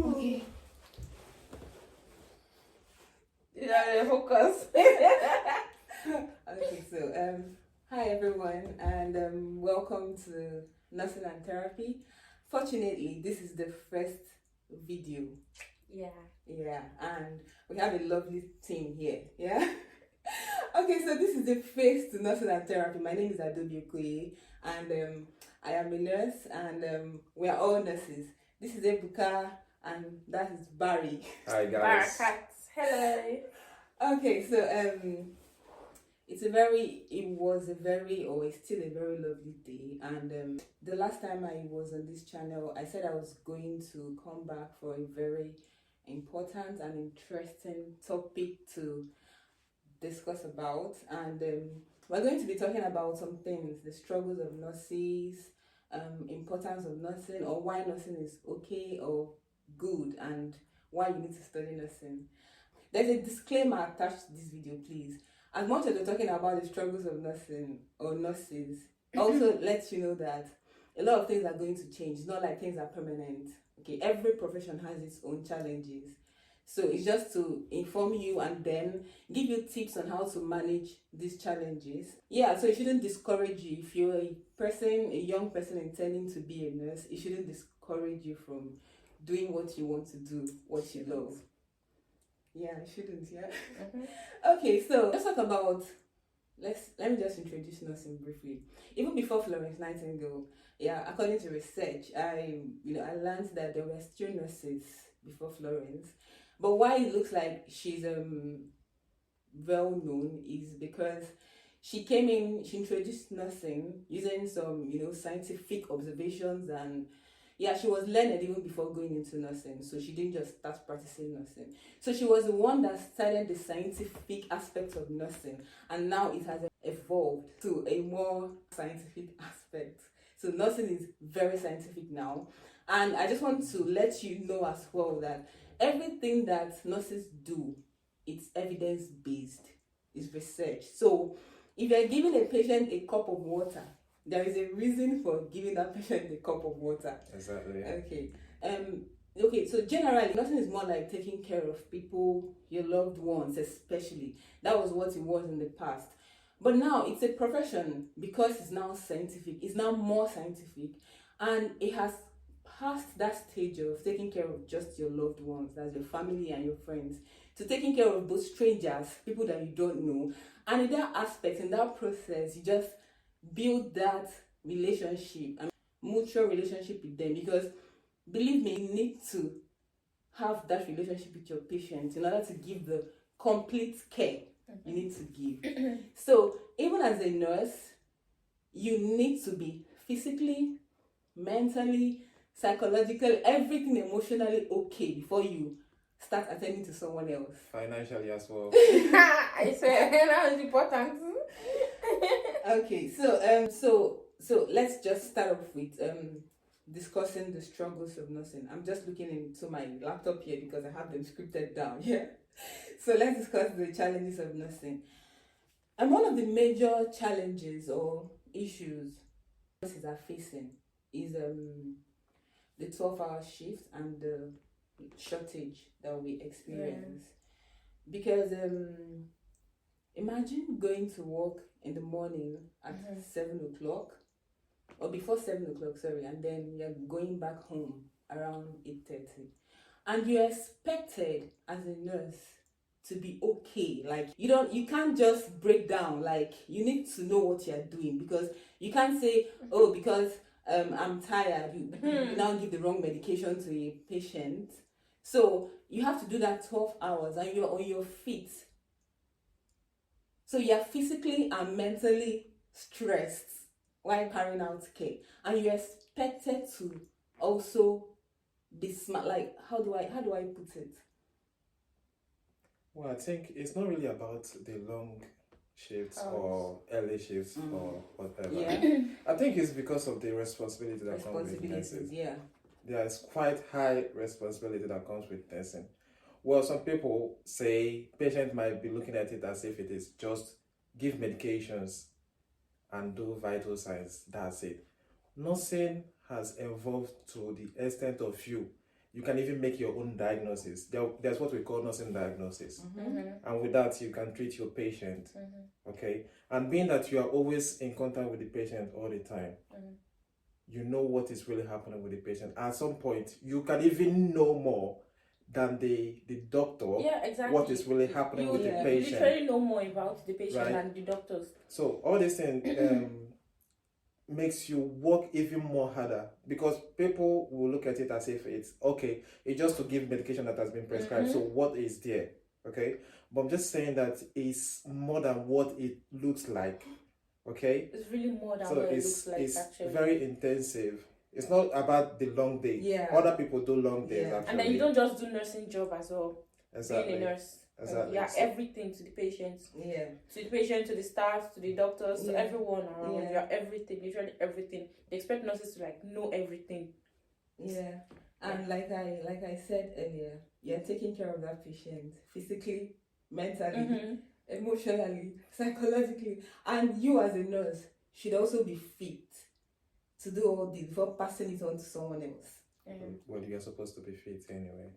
Okay. Yeah, focus. Okay, so hi everyone, and welcome to Nursing and Therapy. Fortunately, this is the first video. Yeah. And we have a lovely team here. Yeah. Okay, so this is the face to Nursing and Therapy. My name is Adobe Okoye, and I am a nurse, and we are all nurses. This is Ebuka, and that is Barry. Hi guys. Barakat. Hello. Okay, so it's still a very lovely day, and the last time I was on this channel, I said I was going to come back for a very important and interesting topic to discuss about, and we're going to be talking about some things: the struggles of nurses, importance of nursing, or why nursing is okay or good, and why you need to study nursing. There's a disclaimer attached to this video, please. As much as we're talking about the struggles of nursing or nurses, also let you know that a lot of things are going to change. It's not like things are permanent. Okay, every profession has its own challenges. So it's just to inform you and then give you tips on how to manage these challenges. Yeah, so it shouldn't discourage you. If you're a young person intending to be a nurse, it shouldn't discourage you from doing what you want to do, what you love. Yeah, I shouldn't, yeah. Okay, so let's talk about, let me just introduce nursing briefly. Even before Florence Nightingale, yeah, according to research, I learned that there were still nurses before Florence. But why it looks like she's well known is because she introduced nursing using some, scientific observations, and yeah, she was learned even before going into nursing, so she didn't just start practicing nursing. So she was the one that started the scientific aspect of nursing, and now it has evolved to a more scientific aspect. So nursing is very scientific now, and I just want to let you know as well that everything that nurses do, it's evidence-based, it's research. So if you're giving a patient a cup of water, there is a reason for giving that patient a cup of water. Exactly. Okay. Okay, so generally, nursing is more like taking care of people, your loved ones especially. That was what it was in the past. But now it's a profession because it's now scientific. It's now more scientific. And it has passed that stage of taking care of just your loved ones, that's your family and your friends, to taking care of both strangers, people that you don't know. And in that aspect, in that process, you just build that relationship and mutual relationship with them, because believe me, you need to have that relationship with your patients in order to give the complete care you need to give. So even as a nurse, you need to be physically, mentally, psychologically, everything emotionally okay before you start attending to someone else. Financially as well. I said that was important. Okay, so let's just start off with discussing the struggles of nursing. I'm just looking into my laptop here because I have them scripted down here. So let's discuss the challenges of nursing. And one of the major challenges or issues nurses are facing is the 12-hour shift and the shortage that we experience. Because imagine going to work in the morning at 7 o'clock, or before 7 o'clock, sorry, and then you're going back home around 8:30. And you're expected as a nurse to be okay. Like, you can't just break down. Like, you need to know what you're doing, because you can't say, oh, because I'm tired, you now give the wrong medication to a patient. So you have to do that 12 hours and you're on your feet. So you're physically and mentally stressed while carrying out care, and you're expected to also be smart. Like, how do I put it? Well, I think it's not really about the long shifts or early shifts or whatever. Yeah. I think it's because of the responsibility that comes with nursing. Yeah. There is quite high responsibility that comes with nursing. Well, some people say patient might be looking at it as if it is just give medications and do vital signs. That's it. Nursing has evolved to the extent of you you can even make your own diagnosis. There's what we call nursing diagnosis. Mm-hmm. And with that, you can treat your patient. Mm-hmm. Okay? And being that you are always in contact with the patient all the time, you know what is really happening with the patient. At some point, you can even know more than the doctor. Yeah, exactly. What is really happening with the You patient. literally know more about the patient Right. than the doctors. So all these things makes you work even more harder, because people will look at it as if it's okay, it's just to give medication that has been prescribed. So what is there? Okay, but I'm just saying that it's more than what it looks like. Okay, It's really more than so what it looks like, it's actually. very intensive. It's not about the long day. Yeah. Other people do long days. Yeah. Actually. And then you don't just do nursing job as well. Exactly. Being a nurse. Exactly. Yeah, everything to the patients. Yeah. To the patient, to the staff, to the doctors, to Yeah. everyone around. Yeah. You're everything, literally everything. They expect nurses to like know everything. Yeah. And like I said earlier, you're taking care of that patient physically, mentally, emotionally, psychologically, and you as a nurse should also be fit to do all this before passing it on to someone else. Well, you're supposed to be fit anyway.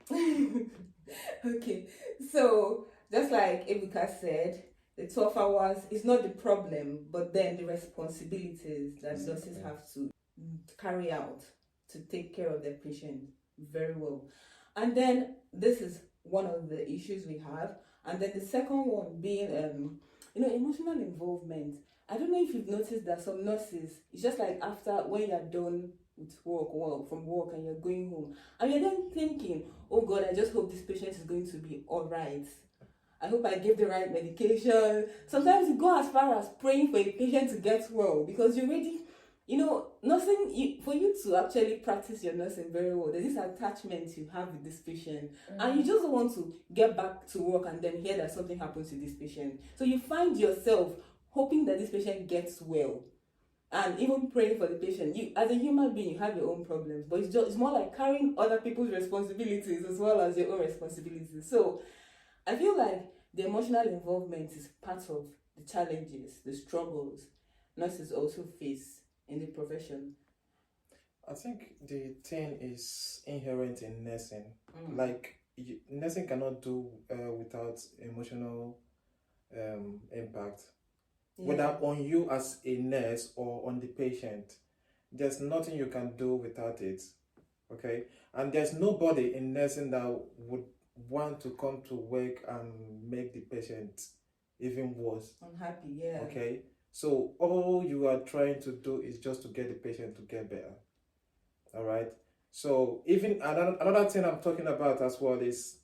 Okay, so just like Ebuka said, the 12 hours is not the problem, but then the responsibilities that nurses have to carry out to take care of their patient very well. And then this is one of the issues we have. And then the second one being, emotional involvement. I don't know if you've noticed that some nurses, it's just like after when you're done with work, from work, and you're going home, and you're then thinking, oh God, I just hope this patient is going to be all right. I hope I gave the right medication. Sometimes you go as far as praying for a patient to get well, because you're ready. Nursing, for you to actually practice your nursing very well, there's this attachment you have with this patient, and you just want to get back to work and then hear that something happens to this patient. So you find yourself hoping that this patient gets well, and even praying for the patient. You, as a human being, you have your own problems, but it's more like carrying other people's responsibilities as well as your own responsibilities. So I feel like the emotional involvement is part of the challenges, the struggles nurses also face in the profession. I think the thing is inherent in nursing. Like, nursing cannot do without emotional impact. Whether on you as a nurse or on the patient, there's nothing you can do without it. Okay? And there's nobody in nursing that would want to come to work and make the patient even worse. Unhappy, yeah. Okay? So all you are trying to do is just to get the patient to get better. All right? So even another thing I'm talking about as well is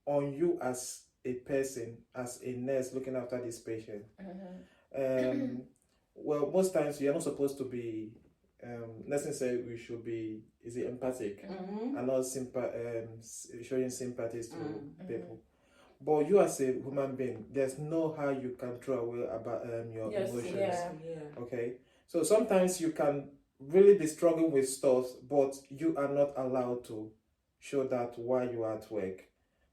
on you as a person, as a nurse looking after this patient. Well, most times you're not supposed to be, nursing say we should be, empathic and not showing sympathies to people. But you as a human being, there's no how you can throw away about your emotions. Yeah. Okay? So sometimes you can really be struggling with stuff, but you are not allowed to show that while you are at work.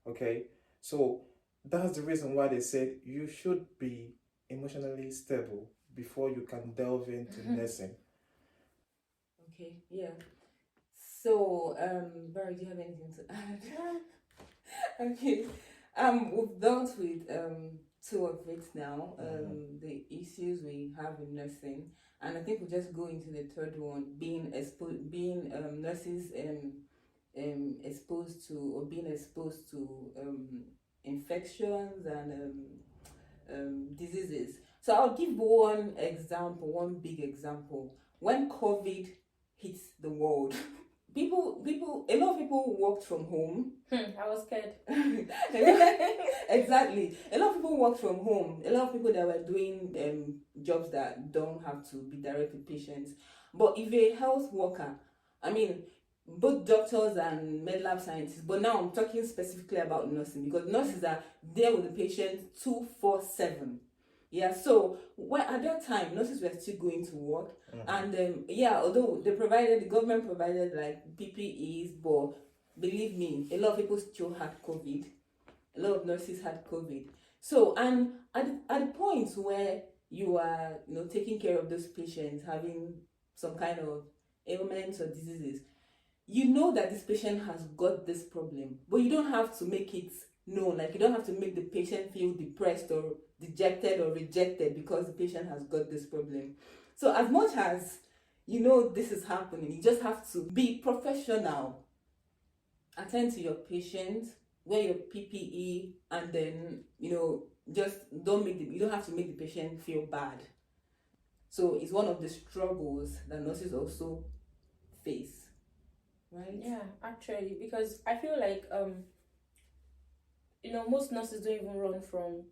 Okay? So that's the reason why they said you should be emotionally stable before you can delve into nursing. Okay, yeah. So, Barry, do you have anything to add? Okay. We've dealt with two of it now, the issues we have in nursing, and I think we'll just go into the third one, being nurses exposed to infections and diseases. So I'll give one big example. When COVID hit the world, a lot of people worked from home. I was scared. Exactly. A lot of people worked from home. A lot of people that were doing jobs that don't have to be direct with patients. But if you're a health worker, both doctors and med lab scientists, but now I'm talking specifically about nursing, because nurses are there with the patient 24/7. Yeah, so at that time, nurses were still going to work, and although the government provided like PPEs, but believe me, a lot of people still had COVID. A lot of nurses had COVID. So, and at the point where you are, taking care of those patients having some kind of ailments or diseases, you know that this patient has got this problem, but you don't have to make it known. Like, you don't have to make the patient feel depressed or dejected or rejected because the patient has got this problem. So as much as you know this is happening, you just have to be professional, attend to your patient, wear your PPE, and then, just you don't have to make the patient feel bad. So it's one of the struggles that nurses also face, right? Yeah, actually, because I feel like most nurses don't even run from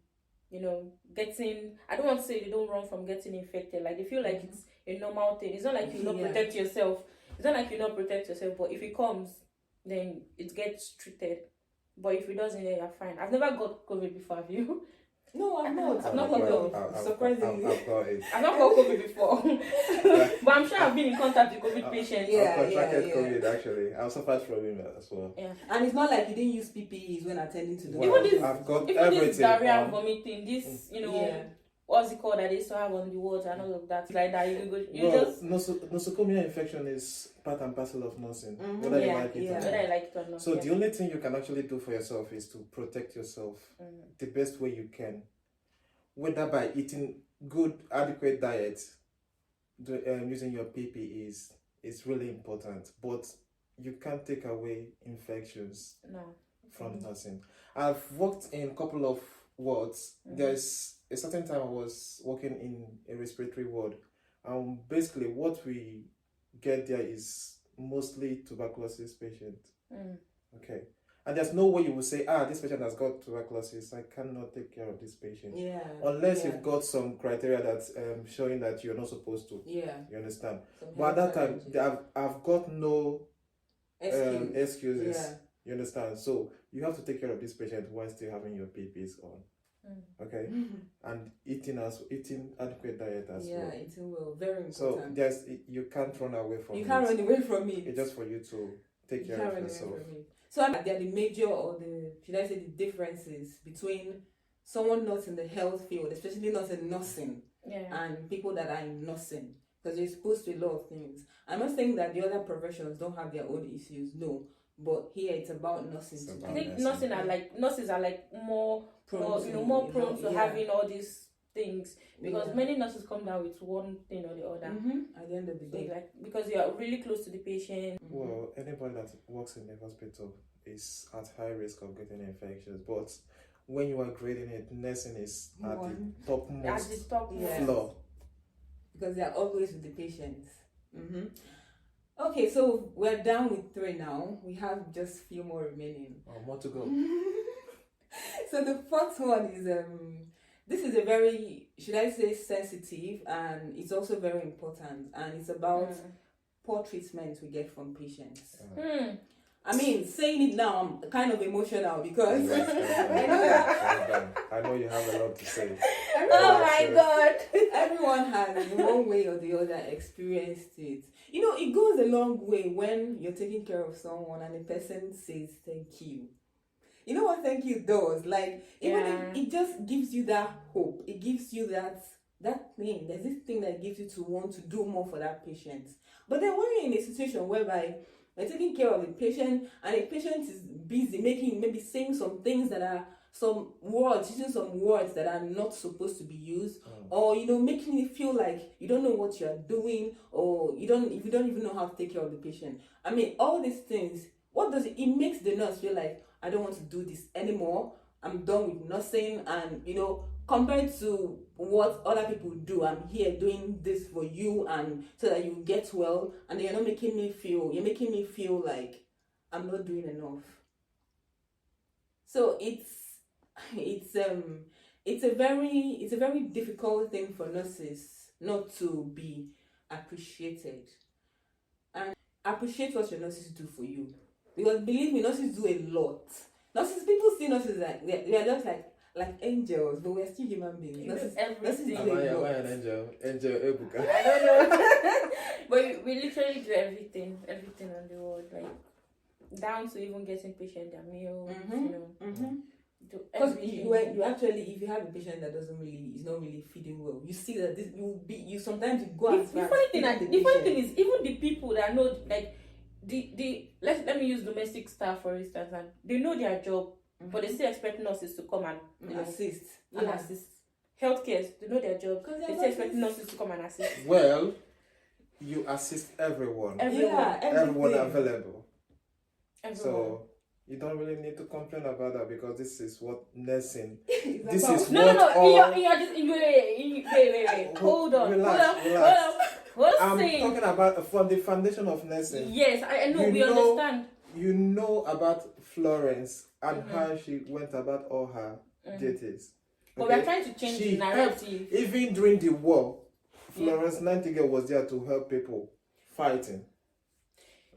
getting, I don't want to say they don't run from getting infected. Like, they feel like it's a normal thing. It's not like you not protect yourself. It's not like you not protect yourself, but if it comes, then it gets treated. But if it doesn't, then you're fine. I've never got COVID before, have you? No, I'm not. I've not got COVID. Surprisingly. I've got it. I've not got COVID before. But I'm sure I've been in contact with COVID patients. Yeah, I've contracted yeah. COVID, actually. I was suffered from it as well. Yeah. And it's not like you didn't use PPEs when attending to the Well, Even this- I've got Even everything this diarrhea and on. vomiting, this, Yeah. what's it called that they used to have on the wards and all of that. Like that, you Well, just, nosocomial infection is part and parcel of nursing, Mhm. whether you Yeah, like it yeah. or whether not. I like it or not. So yeah. the only thing you can actually do for yourself is to protect yourself the best way you can, whether by eating good, adequate diet, using your PPEs is really important. But you can't take away infections No. from nursing. I've worked in a couple of wards. There's a certain time I was working in a respiratory ward. Basically, what we get there is mostly tuberculosis patients. Okay. And there's no way you will say, this patient has got tuberculosis, I cannot take care of this patient. Yeah. Unless yeah. you've got some criteria that's showing that you're not supposed to. Yeah. You understand? Some But at that health time, challenges. I've got no excuses. Yeah. You understand? So you have to take care of this patient while still having your PPs on. Okay? And eating adequate diet as Yeah, well. eating well. Very So important. you can't run away from You it. can't run away from it. It's just for you to take You care can't of run away yourself. from it. So there are the major, or should I say, the differences between someone not in the health field, especially not in nursing, Yeah. and people that are in nursing, because you're exposed to a lot of things. I'm not saying that the other professions don't have their own issues, no, but here it's about nursing. It's to about I do. think nursing. nurses are like more Prone to, more prone to yeah. having all these things, because Yeah. many nurses come down with one thing or the other. At the end of the So day. like, because you are really close to the patient. Well, anybody that works in the hospital is at high risk of getting infections. But when you are grading it, nursing is at One. the topmost At the top, Yeah. floor. Because they are always with the patients. Okay, so we're down with 3 now. We have just few more remaining. More to go. So the 4th one is this is a very, should I say, sensitive, and it's also very important, and it's about poor treatment we get from patients. I mean, saying it now, I'm kind of emotional because I know you have a lot to say. Oh my god. everyone has in one way or the other experienced it. It goes a long way when you're taking care of someone and the person says thank you. You know what thank you does? Like, even if it just gives you that hope, it gives you that thing. There's this thing that gives you to want to do more for that patient. But then when you're in a situation whereby you're taking care of the patient and the patient is busy maybe saying some things that are using some words that are not supposed to be used, or making you feel like you don't know what you're doing, or if you don't even know how to take care of the patient. I mean, all these things, what does it makes the nurse feel like, I don't want to do this anymore, I'm done with nursing. And compared to what other people do, I'm here doing this for you and so that you get well, and then you're making me feel like I'm not doing enough. So it's a very difficult thing for nurses not to be appreciated. And appreciate what your nurses do for you, because believe me, nurses do a lot. People see nurses like they are just like angels, but we're still human beings. Nurses Everything. do a Am lot. I an angel? Angel Ebuka. I don't know. But we literally do everything on the world, like down to even getting patient their meals, do Because everything. you actually, if you have a patient that is not really feeding well, you see that you sometimes you go and The funny thing is, even the people that know, like, let me use domestic staff for instance, and they know their job, but they still expect nurses to come and assist. assist. Healthcare, they know their job. They still expect nurses to come and assist. Well, you assist everyone. Everyone available. So you don't really need to complain about that, because this is what nursing. This is no. Wait. Hold on. I'm talking about from the foundation of nursing. Yes, I know. We understand. You know about Florence and how she went about all her duties. But we're trying to change the narrative. Even during the war, Florence Nightingale was there to help people fighting.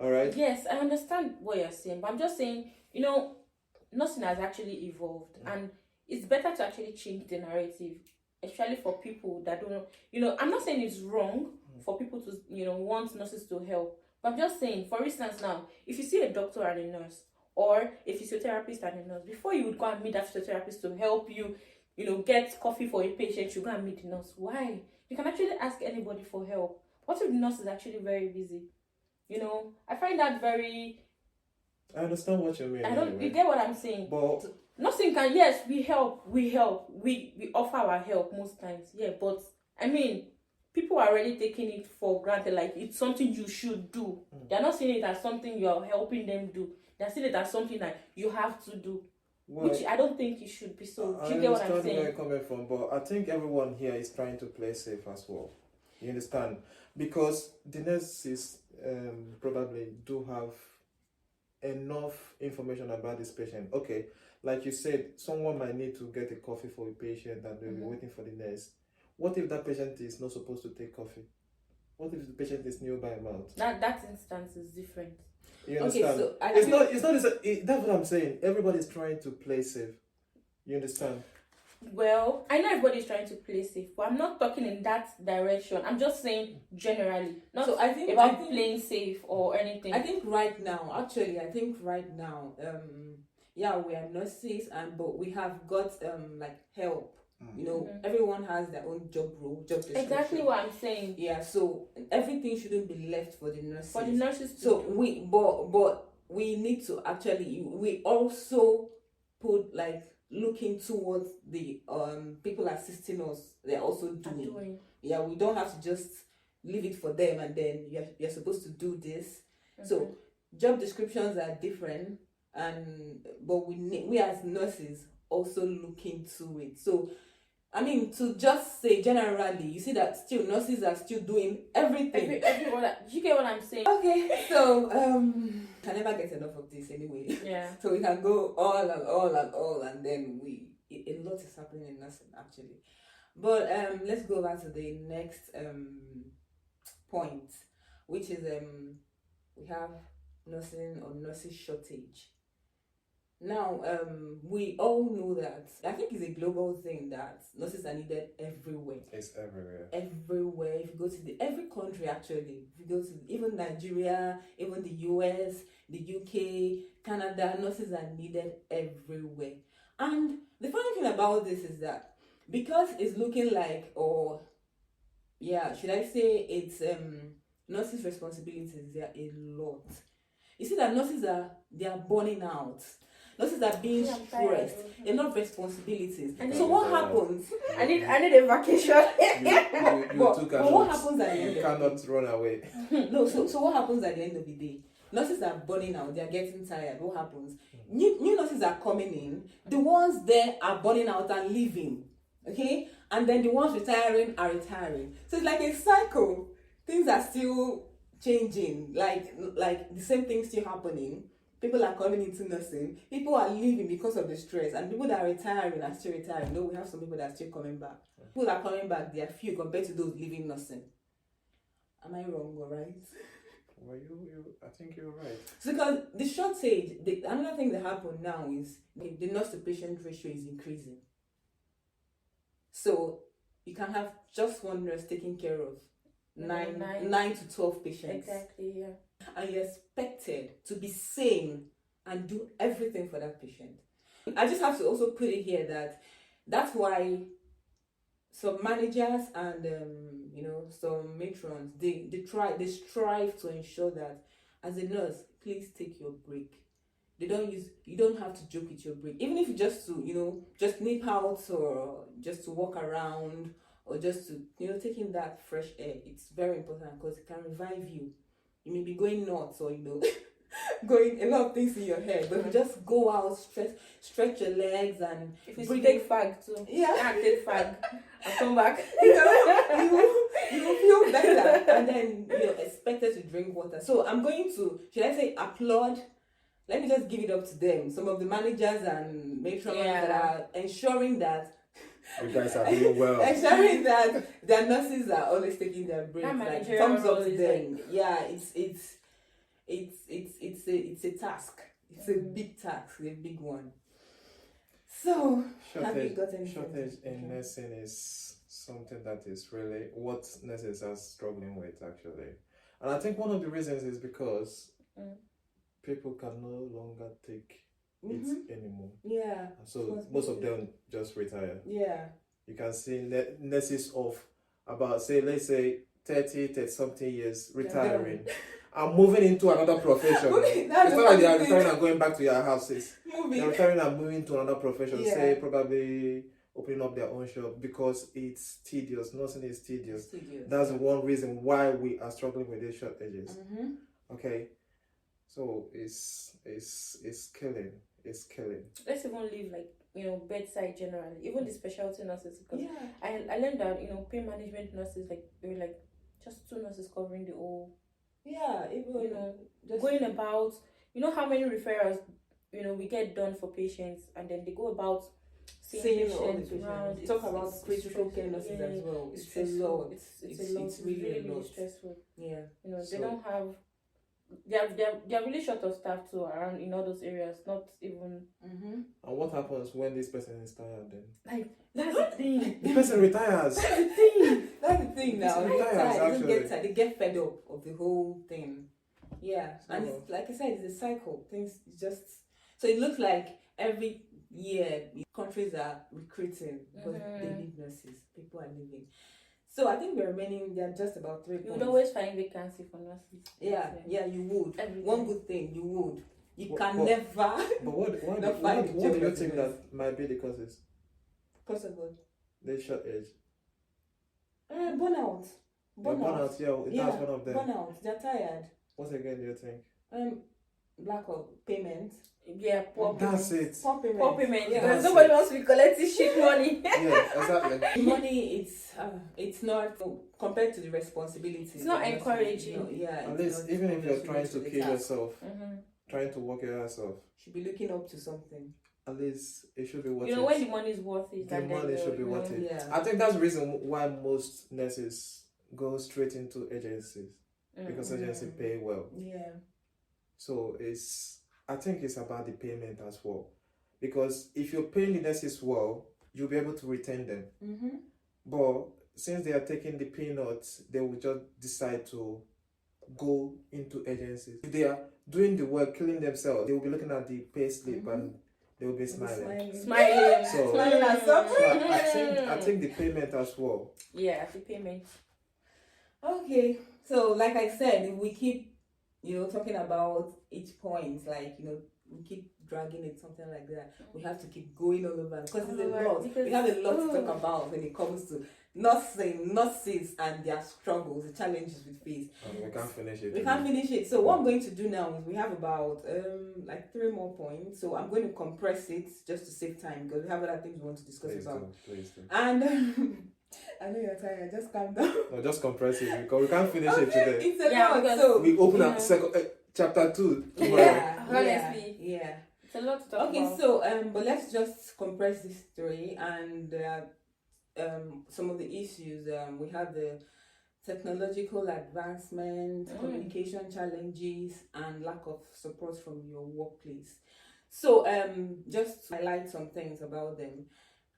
All right? Yes, I understand what you're saying, but I'm just saying, nursing has actually evolved, and it's better to actually change the narrative, especially for people that don't know. I'm not saying it's wrong for people to, want nurses to help, but I'm just saying, for instance, now, if you see a doctor and a nurse, or a physiotherapist and a nurse, before you would go and meet that physiotherapist to help you, get coffee for a patient, you go and meet the nurse. Why? You can actually ask anybody for help. What if the nurse is actually very busy? I find that very... I understand what you mean. You get what I'm saying? But nursing can, yes, we help. We offer our help most times. Yeah, but, people are already taking it for granted, like it's something you should do. They're not seeing it as something you're helping them do. They're seeing it as something that you have to do. Which I don't think it should be so. Do you get what I'm saying? I understand where you're coming from, but I think everyone here is trying to play safe as well. You understand? Because the nurses probably do have enough information about this patient. Okay, like you said, someone might need to get a coffee for a patient and they'll be waiting for the nurse. What if that patient is not supposed to take coffee? What if the patient is nearby a mouth? That instance is different. You understand? Okay, so that's what I'm saying. Everybody's trying to play safe. You understand? Well, I know everybody's trying to play safe, but I'm not talking in that direction. I'm just saying generally, not about playing safe or anything. I think right now, we are nurses, but we have got like help. Everyone has their own job description. Exactly what I'm saying. Yeah, so everything shouldn't be left for the nurses. For the nurses to do. But we need to actually, we also put like looking towards the people assisting us. They're also doing. Yeah, we don't have to just leave it for them and then you're supposed to do this. So job descriptions are different, but we as nurses also look into it. So to just say generally, you see that still nurses are still doing everything. Everyone, you get what I'm saying? Okay, so can never get enough of this anyway. Yeah. So we can go all, and then a lot is happening in nursing actually. But let's go back to the next point, which is we have nursing or nurses shortage. Now, we all know that, I think it's a global thing, that nurses are needed everywhere. It's everywhere. Everywhere. If you go to every country actually, if you go to even Nigeria, even the US, the UK, Canada, nurses are needed everywhere. And the funny thing about this is that because it's looking like, should I say it's nurses' responsibilities, there are a lot. You see that nurses they are burning out. Nurses are being stressed, a lot of responsibilities. So what happens? I need a vacation. But what happens at the end? You cannot run away. No, so what happens at the end of the day? Nurses are burning out, they are getting tired. What happens? New nurses are coming in, the ones there are burning out and leaving. Okay? And then the ones retiring are retiring. So it's like a cycle. Things are still changing, like the same thing still happening. People are coming into nursing. People are leaving because of the stress, and people that are retiring are still retiring. No, we have some people that are still coming back. People that are coming back, they are few compared to those leaving nursing. Am I wrong or right? Well, I think you're right. So because the shortage, another thing that happened now is the nurse to patient ratio is increasing. So you can have just one nurse taking care of 9 to 12 patients. Exactly, yeah. And you're expected to be sane and do everything for that patient. I just have to also put it here that's why some managers and some matrons they strive to ensure that as a nurse, please take your break. You don't have to joke with your break. Even if you just to, just nip out or just to walk around or just to, take in that fresh air. It's very important because it can revive you. You may be going nuts or, going a lot of things in your head, but if you just go out, stretch your legs and if you take fag too. Yeah. Take fag. I'll come back. You will feel better, and then you're expected to drink water. So I'm going to, should I say, applaud? Let me just give it up to them. Some of the managers and matrons that are ensuring that you guys are doing well. ensuring that their nurses are always taking their breaks. Like thumbs up to them. Yeah, it's a task. It's a big task, a big one. So have you got anything? Shortage in nursing is something that is really what nurses are struggling with actually. And I think one of the reasons is because people can no longer take it anymore. Yeah. So most of them just retire. Yeah. You can see nurses of about let's say 30 something years retiring. And moving into another profession. It's not like they are retiring and going back to your houses. They're retiring and moving to another profession. Say probably opening up their own shop because it's tedious. Nursing is tedious. That's one reason why we are struggling with these shortages. Okay, so it's killing. It's killing. Let's even leave bedside generally, even the specialty nurses, because I learned that pain management nurses they were just 2 nurses covering the whole. Yeah, even just going about, how many referrals we get done for patients, and then they go about seeing patients around. Talk about critical care nurses as well. It's a lot. It's really a lot. Stressful. Yeah. They don't have. They're really short of staff too around in all those areas. Not even. And what happens when this person is tired then? That's the thing. The person retires. That's the thing. That's the thing now. They get fed up of the whole thing. Yeah. And it's, like I said, it's a cycle. Things just so it looks like every year countries are recruiting because they need nurses. People are leaving. So I think we're remaining. There are just about 3 points. You would always find vacancy for nurses. Yeah, you would. One good thing, you would. You can never. But what do you think that might be the causes? Possible. The shortage. Burnout. Burnout. Yeah, that's one of them. Burnout. They're tired. What again do you think? Lack of payment. Yeah, poor That's payment. it. Poor payment. Yeah. Because nobody wants to be collecting shit money. Yeah, exactly. Money, it's not compared to the responsibilities. It's not encouraging. At least even if you're trying to kill yourself, trying to work your ass off, should be looking up to something. At least it should be worth it. When the money is worth it, the money should be worth it. Yeah. I think that's the reason why most nurses go straight into agencies because agencies pay well. Yeah. So I think it's about the payment as well, because if you're paying the nurses well, you'll be able to retain them. But since they are taking the peanuts, they will just decide to go into agencies. If they are doing the work, killing themselves, they will be looking at the pay slip and they will be smiling. Smiling. So, Smiling at something. I think the payment as well. Yeah, the payment. Okay. So like I said, if we keep talking about each point, we keep dragging it, something like that. We have to keep going all over because it's a lot. We have a lot to talk about when it comes to nurses and their struggles, the challenges we face. We can't finish it. We can't finish it. So what I'm going to do now is we have about 3 more points. So I'm going to compress it just to save time because we have other things we want to discuss about. Please do. And I know you're tired. Just calm down. No, just compress it because we can't finish it today. It's a lot. So we open up chapter 2 tomorrow. Yeah, honestly. Yeah. It's a lot to talk about. Okay, so but let's just compress this story and some of the issues. We have the technological advancement, communication challenges, and lack of support from your workplace. So just to highlight some things about them.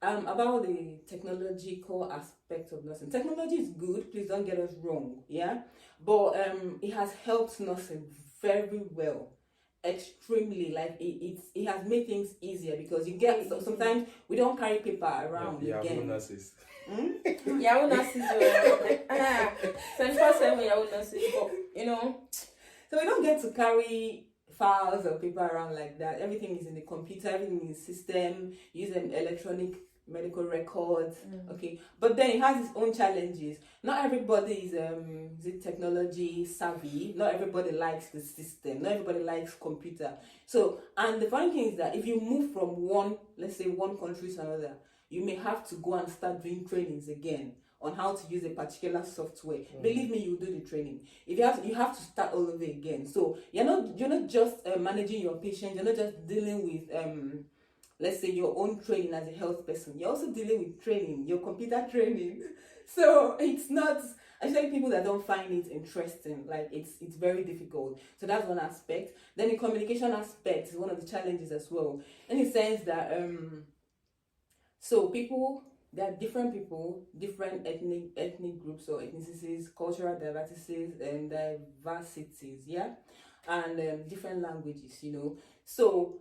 About the technological aspect of nursing. Technology is good, please don't get us wrong, yeah? But it has helped nursing very well. Extremely, it has made things easier because you get sometimes we don't carry paper around again. Nurses. Yahoo nurses 24/7 Yahoo nurses, but So So we don't get to carry files or paper around like that. Everything is in the computer, everything is in the system, using electronic medical records. Okay, but then it has its own challenges. Not everybody is technology savvy. Not everybody likes the system. Not everybody likes computer. So, and the funny thing is that if you move from one, let's say one country to another, you may have to go and start doing trainings again on how to use a particular software. Believe me, you do the training. If you have to start all over again. So you're not just managing your patient. You're not just dealing with let's say your own training as a health person. You're also dealing with training, your computer training. So it's not, especially people that don't find it interesting, like it's very difficult. So that's one aspect. Then the communication aspect is one of the challenges as well, in the sense that so there are different people, different ethnic groups or ethnicities, cultural diversities and diversities, yeah, and different languages, So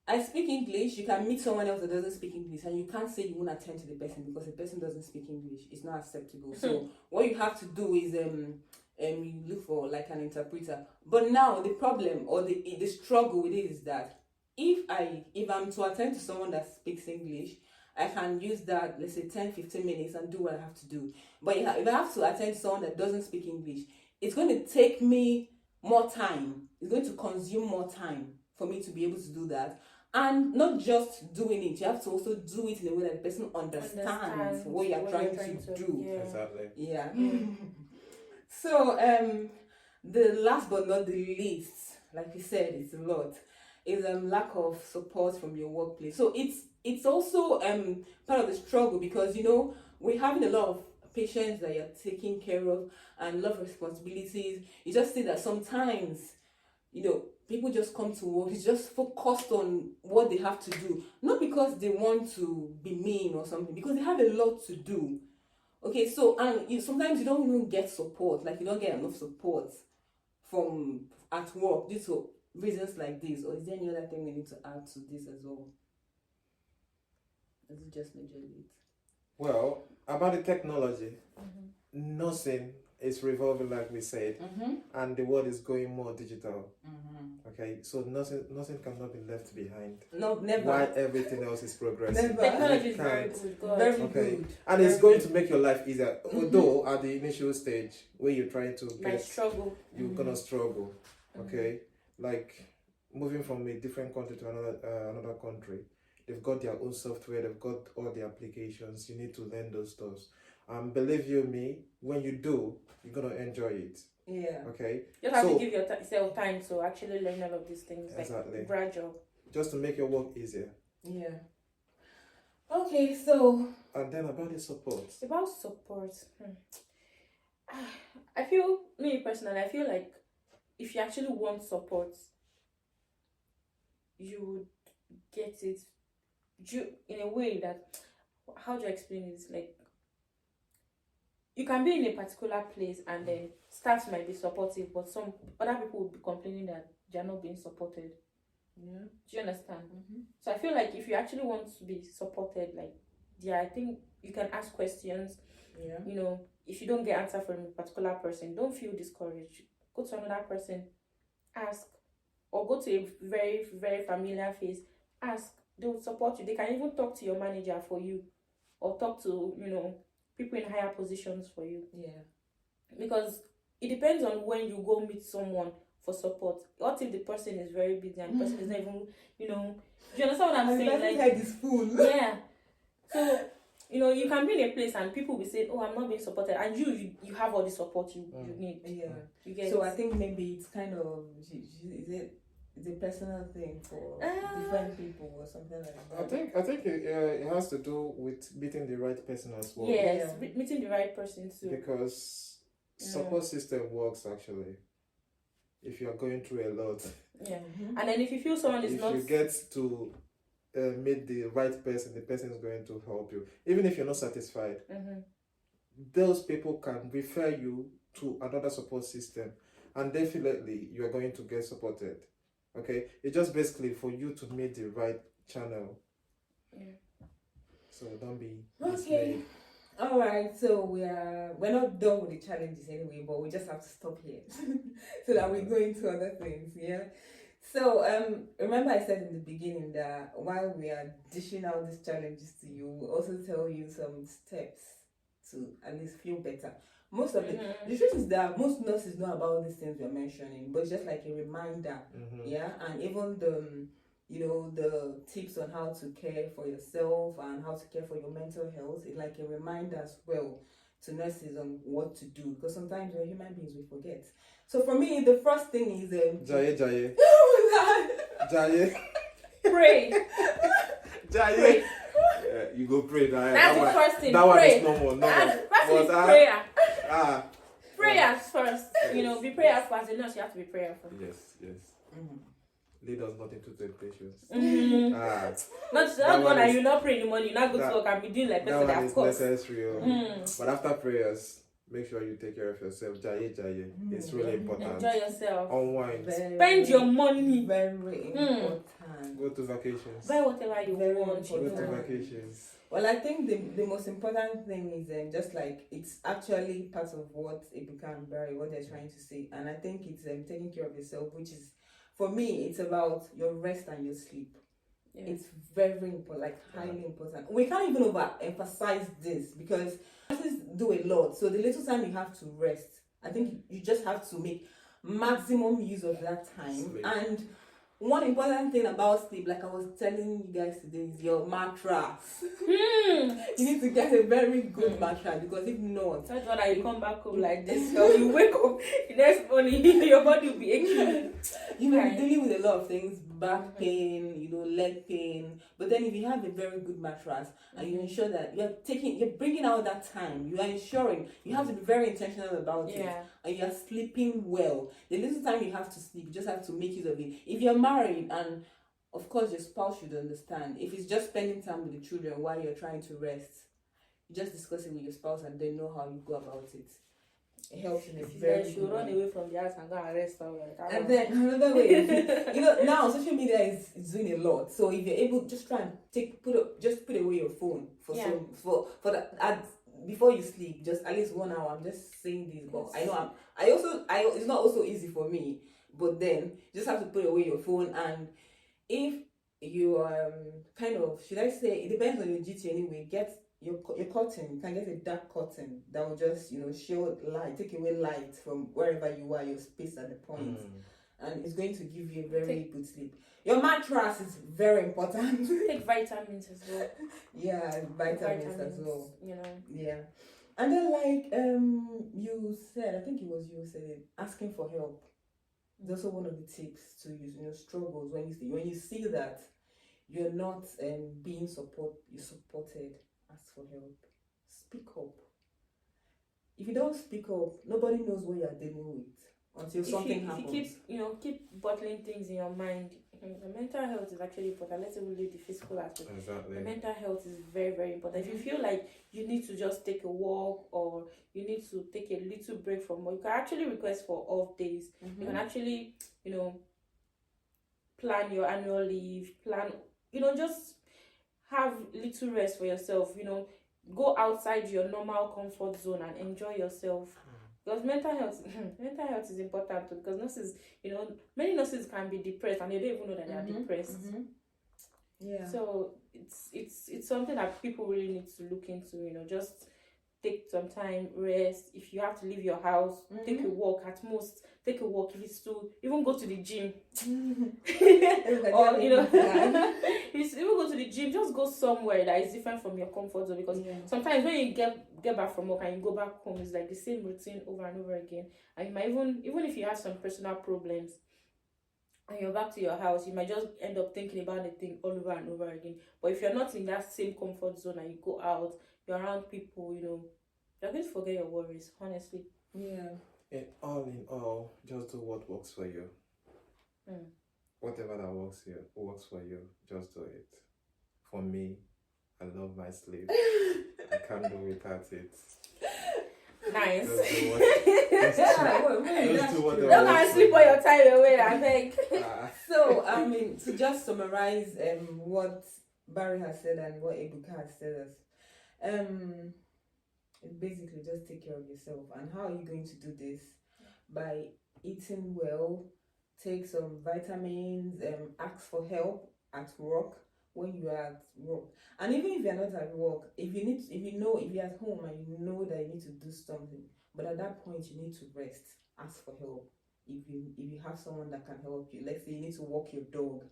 I speak English. You can meet someone else that doesn't speak English, and you can't say you won't attend to the person because the person doesn't speak English. It's not acceptable. So what you have to do is you look for like an interpreter. But now the problem or the struggle with it is that if I'm to attend to someone that speaks English, I can use that, let's say 10-15 minutes and do what I have to do. But if I have to attend to someone that doesn't speak English, it's going to take me more time. It's going to consume more time for me to be able to do that. And not just doing it, you have to also do it in a way that the person understands what you're trying to do. Yeah. Exactly. Yeah. So, the last but not the least, like you said, it's a lot, is lack of support from your workplace. So it's also part of the struggle because we're having a lot of patients that you're taking care of and a lot of responsibilities. You just see that sometimes people just come to work, it's just focused on what they have to do. Not because they want to be mean or something, because they have a lot to do. Okay, so, and sometimes you don't even get support, like you don't get enough support from at work due to reasons like this. Or is there any other thing we need to add to this as well? Is it just majorly it? Well, about the technology, nothing is revolving like we said, and the world is going more digital. Okay, so nothing cannot be left behind. No, never. While everything else is progressing. Never. Technology is You very can't. good. God. Very Okay, good. and it's Very going good. to make your life easier. Although at the initial stage where you're trying to My get, struggle. you're gonna struggle. Okay, like moving from a different country to another country. They've got their own software. They've got all the applications. You need to learn those stuff. Believe you me, when you do, you're gonna enjoy it. Yeah. Okay, You have So- to give yourself time to actually learn all of these things. Exactly. Like gradual. just to make your work easier. Yeah. Okay, so And then about the support. About support. I feel, me personally, I feel like if you actually want support, you would get it in a way that, how do I explain this? Like, you can be in a particular place and then staff might be supportive, but some other people would be complaining that they are not being supported. yeah. Do you understand? So I feel like if you actually want to be supported, like, yeah, I think you can ask questions. Yeah. If you don't get answer from a particular person, don't feel discouraged. Go to another person, ask, or go to a very, very familiar face, ask. They will support you. They can even talk to your manager for you, or talk to people in higher positions for you. Yeah. Because it depends on when you go meet someone for support. What if the person is very busy and the person is not even, do you understand what I'm saying? Like, head is full. yeah. So, you can be in a place and people will say, "Oh, I'm not being supported," and you have all the support you need. Yeah. You get So it? I think maybe it's kind of it's a personal thing for different people or something like that. I think it has to do with meeting the right person as well. Yes, Yeah. meeting the right person too. Because support system works actually. If you are going through a lot, Yeah. And then if you feel someone is if not, you get to meet the right person, the person is going to help you. Even if you're not satisfied, those people can refer you to another support system, and definitely you are going to get supported. Okay, it's just basically for you to meet the right channel. Yeah. So don't be Okay. dismayed. All right, so we're not done with the challenges anyway, but we just have to stop here so that we go into other things. Yeah. So remember I said in the beginning that while we are dishing out these challenges to you, we'll also tell you some steps to at least feel better. Most of the truth is that most nurses know about these things we're mentioning, but it's just like a reminder. Yeah, and even the the tips on how to care for yourself and how to care for your mental health is like a reminder as well to nurses on what to do, because sometimes we're human beings, we forget. So for me, the first thing is Jaye. Jaye. Pray. Jaye. Pray. You go pray. That's the first thing. That one Pray. is normal. First is But, prayer. Ah. Prayers first. Yes. Be prayerful. As a nurse, you have to be prayerful. Yes. Lead us not into temptations. Not That one one that is- you not pray in the morning, you not go that- to work and be doing like That person one that is of course. necessary. But after prayers, make sure you take care of yourself. Jaye. It's really important. Enjoy yourself. Unwind. Spend your money. Very important. Go to vacations. Buy whatever you Very want. Go to important. vacations. Well, I think the most important thing is just like it's actually part of what Ebuka and Barry, what they're trying to say, and I think it's taking care of yourself, which is, for me, it's about your rest and your sleep. Yeah. It's very important, like highly important. We can't even overemphasize this because nurses do a lot. So the little time you have to rest, I think you just have to make maximum use of that time. Sleep. And one important thing about sleep, like I was telling you guys today, is your mattress. You need to get a very good mattress, because if not, That's why you come back home like this. So you wake up the next morning, your body will be aching. you may be dealing with a lot of things, back pain, leg pain. But then if you have a very good mattress and you ensure that you're bringing out that time, you are ensuring, you have to be very intentional about it, and you're sleeping well. The little time you have to sleep, you just have to make use of it. If you're married, and of course your spouse should understand, if it's just spending time with the children while you're trying to rest, you just discuss it with your spouse and they know how you go about it. It helps in a very Then she'll good run way. away from the house and go and rest somewhere. And then another way, now social media is doing a lot. So if you're able, just try and put away your phone for that before you sleep, just at least 1 hour. I'm just saying this, but I know it's not also easy for me. But then you just have to put away your phone, and if you kind of, should I say, it depends on your duty anyway. Get your curtain. You can get a dark curtain that will just show light, take away light from wherever you are, your space at the point, and it's going to give you a very good sleep. Your mattress is very important. Take vitamins as well. Yeah, vitamins as well. You Yeah, and then you said, I think it was you who said it, asking for help. It's also one of the tips to use. Struggles when you see that you're not being supported. Ask for help. Speak up. If you don't speak up, nobody knows what you're dealing with until something happens. If you keep bottling things in your mind, the mental health is actually important. Let's even leave the physical aspect. Exactly. The mental health is very, very important. If you feel like you need to just take a walk or you need to take a little break from work, you can actually request for off days. You can actually, plan your annual leave, just have little rest for yourself, go outside your normal comfort zone and enjoy yourself. Because mental health is important too, because nurses, many nurses can be depressed and they don't even know that they are depressed. Yeah. So it's something that people really need to look into, just take some time, rest. If you have to leave your house, take a walk at most. Take a walk if it's to even go to the gym. Or if it's even go to the gym, just go somewhere that is different from your comfort zone, because sometimes when you get back from work and you go back home, it's like the same routine over and over again. And you might even if you have some personal problems and you're back to your house, you might just end up thinking about the thing all over and over again. But if you're not in that same comfort zone and you go out, you're around people, you're going to forget your worries, honestly. Yeah. In all, just do what works for you. Whatever that works for you, just do it. For me, I love my sleep. I can't do without it. Nice. Just do whatever Don't works go and for sleep you. all your time away, I think. So, to just summarize what Barry has said and what Ebuka has said, as, It's basically just take care of yourself. And how are you going to do this? By eating well, take some vitamins, ask for help at work when you are at work. And even if you're not at work, if you're at home and you know that you need to do something, but at that point you need to rest, ask for help. If you have someone that can help you, let's say you need to walk your dog,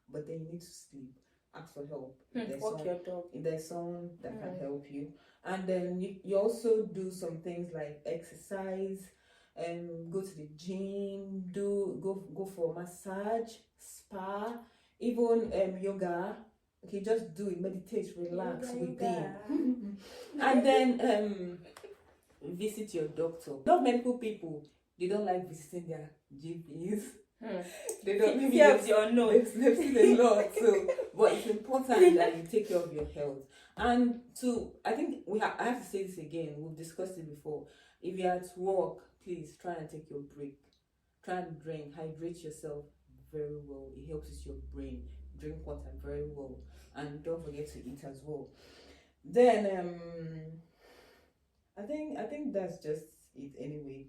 but then you need to sleep, ask for help. Walk your dog. If there's someone that can help you. And then you also do some things like exercise, go to the gym, go for massage, spa, even yoga. Okay, just do it, meditate, relax within. And then visit your doctor. A lot of medical people, they don't like visiting their GPs. They don't. Maybe they've seen a lot. So, but it's important that you take care of your health. And I think I have to say this again. We've discussed it before. If you're at work, please try and take your break. Try and hydrate yourself very well. It helps with your brain. Drink water very well, and don't forget to eat as well. Then I think that's just it anyway.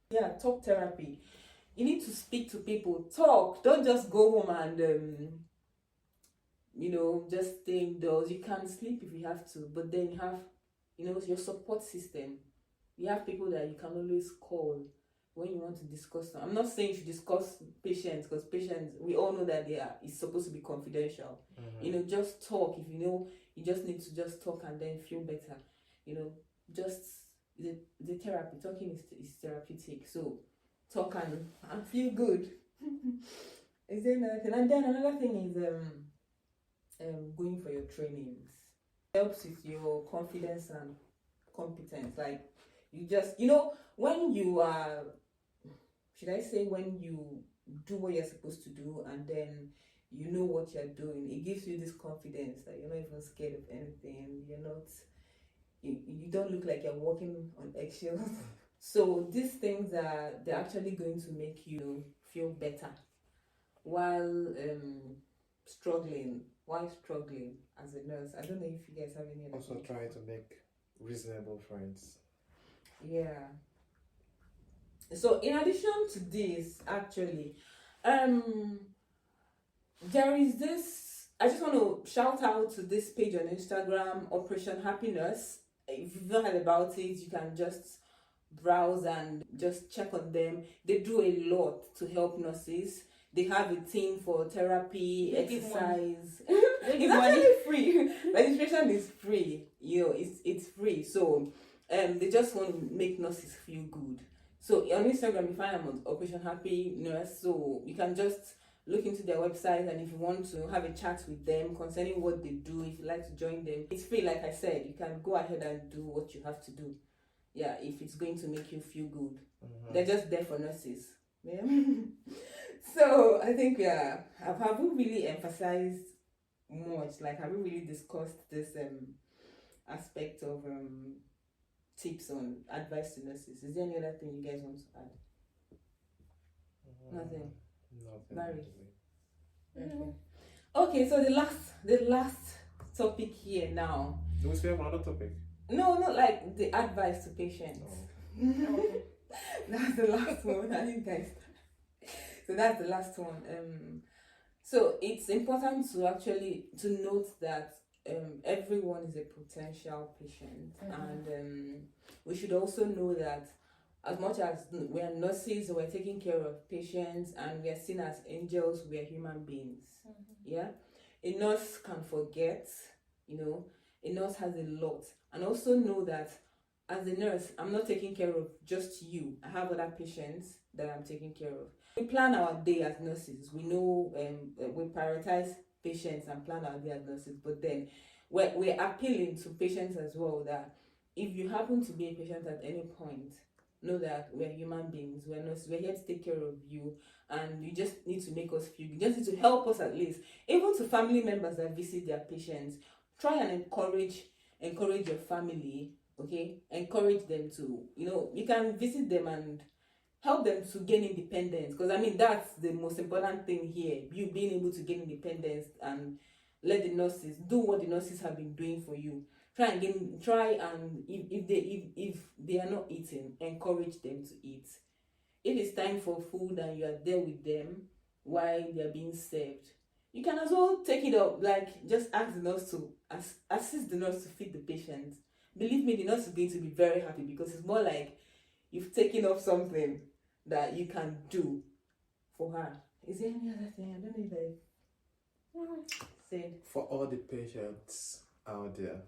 Yeah, talk therapy. You need to speak to people. Talk. Don't just go home and just stay indoors. You can sleep if you have to, but then you have your support system. You have people that you can always call when you want to discuss them. I'm not saying you should discuss patients, because patients, we all know that it's supposed to be confidential. Just talk. If you just need to just talk and then feel better. Just the therapy. Talking is therapeutic. So talk and feel good. Is there another thing? And then another thing is going for your trainings. Helps with your confidence and competence. Like you just when you are, should I say, when you do what you're supposed to do and then you know what you're doing, it gives you this confidence that you're not even scared of anything. You don't look like you're walking on eggshells. So these things they're actually going to make you feel better while struggling as a nurse. I don't know if you guys have any other Also try to make reasonable friends. Yeah. So in addition to this, actually, there is this. I just want to shout out to this page on Instagram, Operation Happiness. If you've not heard about it, you can just browse and just check on them. They do a lot to help nurses. They have a team for therapy, exercise. It's actually free. Registration is free. It's free. So they just want to make nurses feel good. So on Instagram, you find them on Operation Happy Nurse. So you can just look into their website, and if you want to have a chat with them concerning what they do, if you like to join them, it's free. Like I said, you can go ahead and do what you have to do. Yeah, if it's going to make you feel good. They're just there for nurses. Yeah. So I think have we really emphasized much? Like, have we really discussed this aspect of tips on advice to nurses? Is there any other thing you guys want to add? Nothing. Mary. Okay, so the last topic here now. Do we still have another topic? No, not like the advice to patients. Oh. That's the last one. I think guys. So that's the last one. So it's important to note that everyone is a potential patient, and we should also know that as much as we are nurses, we're taking care of patients, and we are seen as angels, we are human beings. Yeah, a nurse can forget. A nurse has a lot, and also know that as a nurse, I'm not taking care of just you. I have other patients that I'm taking care of. We plan our day as nurses. We know we prioritize patients and plan our day as nurses, but then we're appealing to patients as well, that if you happen to be a patient at any point, know that we're human beings. We're nurses. We're here to take care of you, and you just need to make us feel good. You just need to help us at least. Even to family members that visit their patients, try and encourage your family. Okay, encourage them to, you can visit them and help them to gain independence, because that's the most important thing here. You being able to gain independence and let the nurses do what the nurses have been doing for you. try and if they are not eating, encourage them to eat. If it's time for food and you are there with them while they are being served, you can as well take it up, like just ask the nurse to assist the nurse to feed the patient. Believe me, the nurse is going to be very happy because it's more like you've taken up something that you can do for her. Is there any other thing? I don't know if I said. For all the patients out there,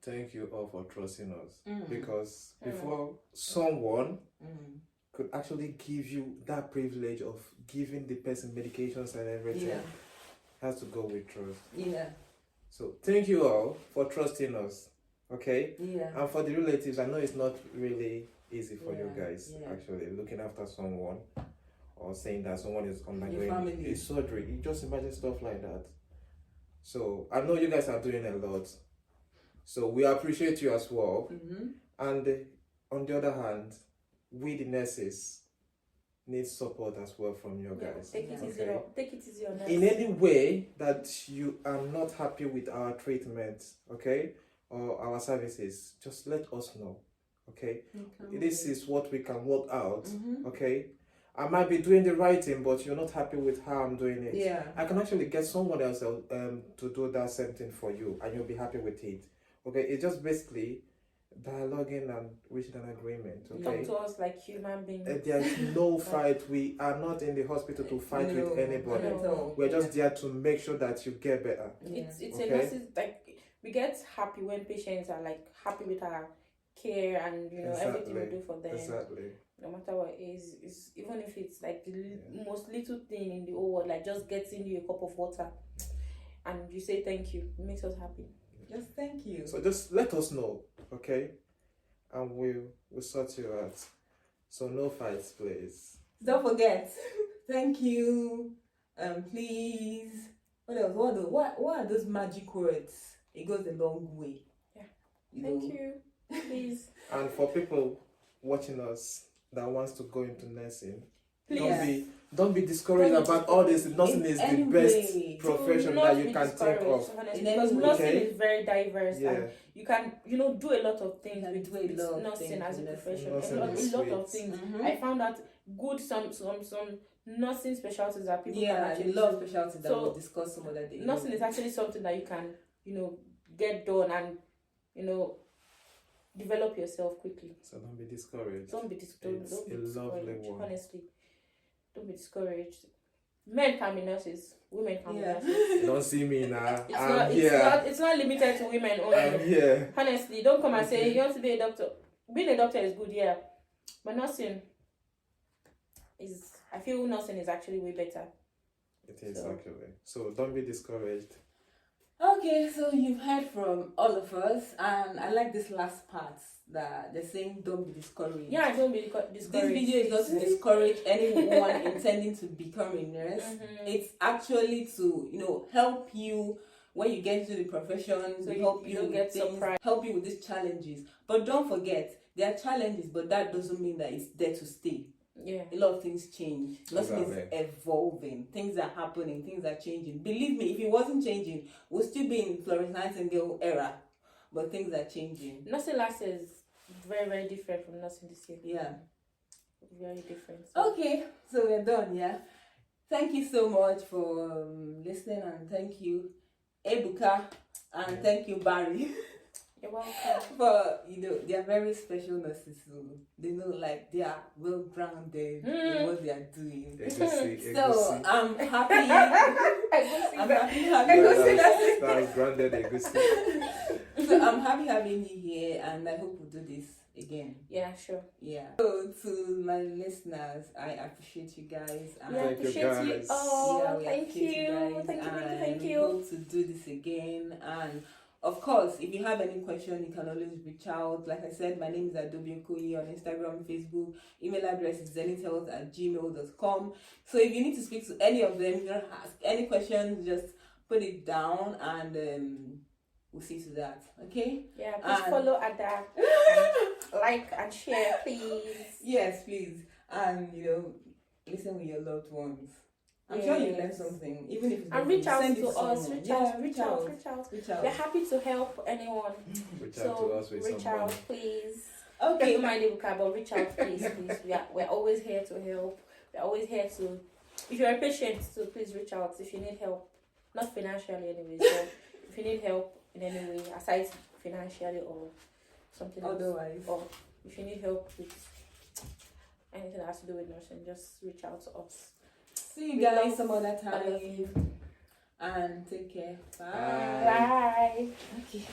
thank you all for trusting us. Because before someone could actually give you that privilege of giving the person medications and everything, has to go with trust. Yeah. So thank you all for trusting us. Okay? Yeah. And for the relatives, I know it's not really easy for you Yeah, guys, yeah. actually, looking after someone or saying that someone is Your undergoing family. a surgery. You just imagine stuff like that. So I know you guys are doing a lot. So we appreciate you as well. And on the other hand, we the nurses need support as well from you guys. Take it easy. Okay? Take it easy on us. In any way that you are not happy with our treatment, okay, or our services, just let us know. Okay, this is what we can work out. Okay, I might be doing the right thing, but you're not happy with how I'm doing it. Yeah. I can actually get someone else to do that same thing for you, and you'll be happy with it. Okay, it's just basically dialoguing and reaching an agreement. Okay, Talk to us like human beings. there's no fight. We are not in the hospital to fight with anybody. No. We're just there to make sure that you get better. It's Okay. a nurses, like, we get happy when patients are like happy with our care and everything we do for them. Exactly. No matter what it is even if it's like the most little thing in the whole world, like just getting you a cup of water and you say thank you, it makes us happy. Just thank you. So just let us know, okay? And we'll sort you out. So no fights, please. Don't forget. Thank you. Please. What else? What are those magic words? It goes a long way. Yeah. You Thank know? you. Please. And for people watching us that wants to go into nursing, Please. don't be discouraged Don't be about all this. Nursing is the any best way. profession Do not that you be can think discouraged, of. honestly, In any because way. nursing Okay. is very diverse Yeah. and you can do a lot of things You with, can do a lot of nursing things as a with nursing. profession. Nursing A lot is of sweet. things. Mhm. I found out good some nursing specialties that people can Yeah, actually a lot do. of specialties that So, we'll discuss some other day. Nursing is actually something that you can get done and develop yourself quickly. So don't be discouraged. Don't be It's discouraged. a lovely one. Honestly, don't be discouraged. Men can be nurses. Women can Yeah. be nurses. You don't see me now. It's I'm not. here. It's not limited to women only. I'm here. Honestly, don't come and say Okay. you want to be a doctor. Being a doctor is good, yeah, but nursing is. I feel nursing is actually way better. It is So- actually. So don't be discouraged. Okay, so you've heard from all of us, and I like this last part that they're saying don't be discouraged. Yeah, don't be discouraged. This video is not to discourage anyone intending to become a nurse. It's actually to help you when you get into the profession, So to you help you don't with get things, surprised. help you with these challenges. But don't forget, there are challenges, but that doesn't mean that it's there to stay. Yeah. A lot of things change. Nothing is Exactly. evolving. Things are happening. Things are changing. Believe me, if it wasn't changing, we'll still be in Florence Nightingale era. But things are changing. Nursing last is very, very different from nursing this year. Yeah. Very different. So- Okay, so we're done, yeah? Thank you so much for listening, and thank you, Ebuka, and thank you, Barry, You're welcome. for, they are very special nurses, so they know, they are well-grounded in what they are doing. Egusi, So, egusi. I'm happy. I'm happy Yeah, having that's grounded egusi. So I'm happy having you here, and I hope we'll do this again. Yeah, sure. Yeah. So to my listeners, I appreciate you guys. And Yeah, I Thank you, appreciate you. guys. Oh, we thank appreciate you. guys, Thank you. and we You. hope to do this again. And of course, if you have any question, you can always reach out. Like I said, my name is Adobe Okoye on Instagram, Facebook. Email address is zenithhealth@gmail.com. So if you need to speak to any of them, you don't ask any questions, just put it down, and we'll see to that. Okay? Yeah, please And- follow Ada. Like and share, please. Yes, please. And listen with your loved ones. I'm sure you learned Yes. something, even if it's And reach out send it to us. someone. Reach Yeah, out. Reach out. reach We're out. happy to help anyone. Reach out to So us with reach some out, money. please. Okay. Don't mind Ebuka, but reach out, please. We're always here to help. We're always here to. If you're a patient, so please reach out if you need help. Not financially, anyway. So if you need help in any way, aside financially or something else, Otherwise. or if you need help with anything that has to do with nursing, just reach out to us. See you We guys love some other all of you. time. And take care. Bye. Bye. Bye. Okay.